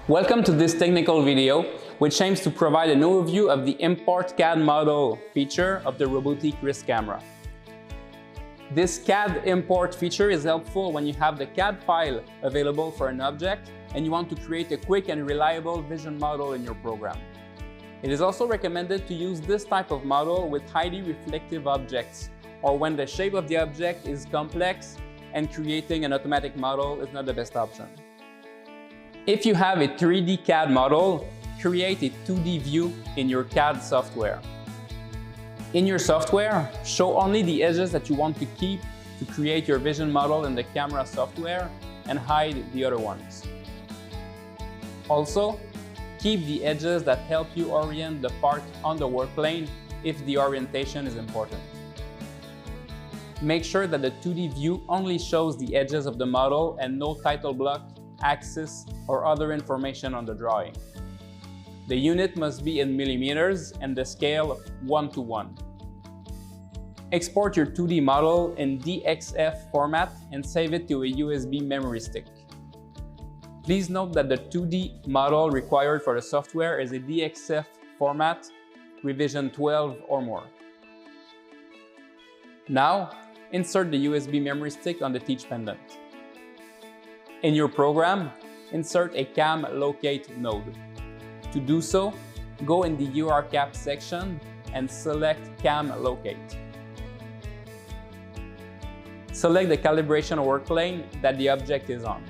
Welcome to this technical video, which aims to provide an overview of the Import CAD Model feature of the Robotiq wrist camera. This CAD import feature is helpful when you have the CAD file available for an object and you want to create a quick and reliable vision model in your program. It is also recommended to use this type of model with highly reflective objects, or when the shape of the object is complex and creating an automatic model is not the best option. If you have a 3D CAD model, create a 2D view in your CAD software. In your software, show only the edges that you want to keep to create your vision model in the camera software and hide the other ones. Also, keep the edges that help you orient the part on the work plane if the orientation is important. Make sure that the 2D view only shows the edges of the model and no title block, axis, or other information on the drawing. The unit must be in millimeters and the scale 1:1. Export your 2D model in DXF format and save it to a USB memory stick. Please note that the 2D model required for the software is a DXF format, revision 12 or more. Now, insert the USB memory stick on the teach pendant. In your program, insert a cam locate node. To do so, go in the URCAP section and select cam locate. Select the calibration work plane that the object is on.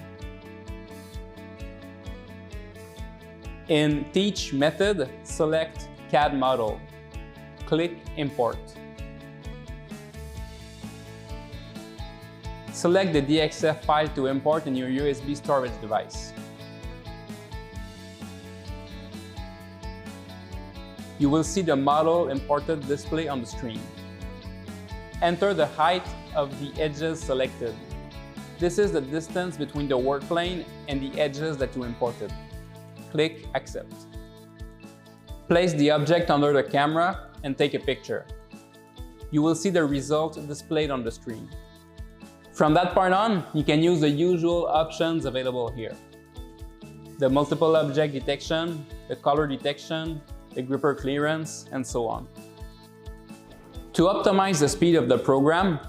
In Teach method, select CAD model. Click Import. Select the DXF file to import in your USB storage device. You will see the model imported display on the screen. Enter the height of the edges selected. This is the distance between the work plane and the edges that you imported. Click Accept. Place the object under the camera and take a picture. You will see the result displayed on the screen. From that point on, you can use the usual options available here. The multiple object detection, the color detection, the gripper clearance, and so on. To optimize the speed of the program,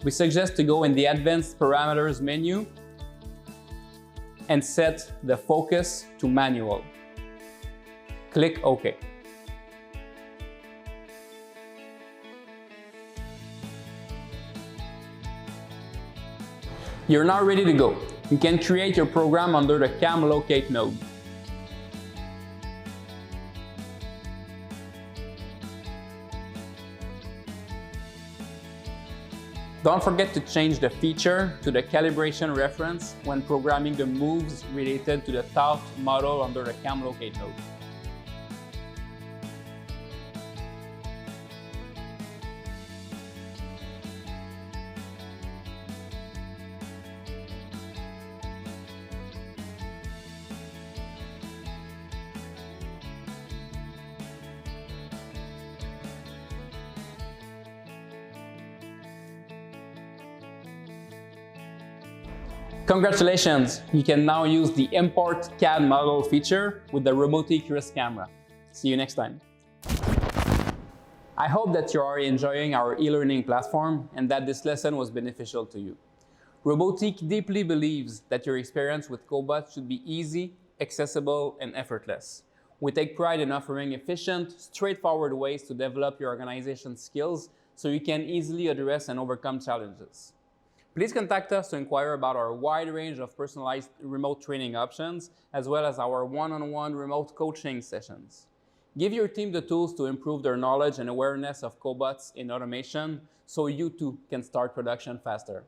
we suggest to go in the Advanced Parameters menu and set the focus to manual. Click OK. You're now ready to go. You can create your program under the cam locate node. Don't forget to change the feature to the calibration reference when programming the moves related to the taut model under the cam locate node. Congratulations! You can now use the Import CAD Model feature with the Robotiq wrist camera. See you next time. I hope that you're already enjoying our e-learning platform and that this lesson was beneficial to you. Robotiq deeply believes that your experience with cobots should be easy, accessible, and effortless. We take pride in offering efficient, straightforward ways to develop your organization skills so you can easily address and overcome challenges. Please contact us to inquire about our wide range of personalized remote training options, as well as our one-on-one remote coaching sessions. Give your team the tools to improve their knowledge and awareness of cobots in automation so you too can start production faster.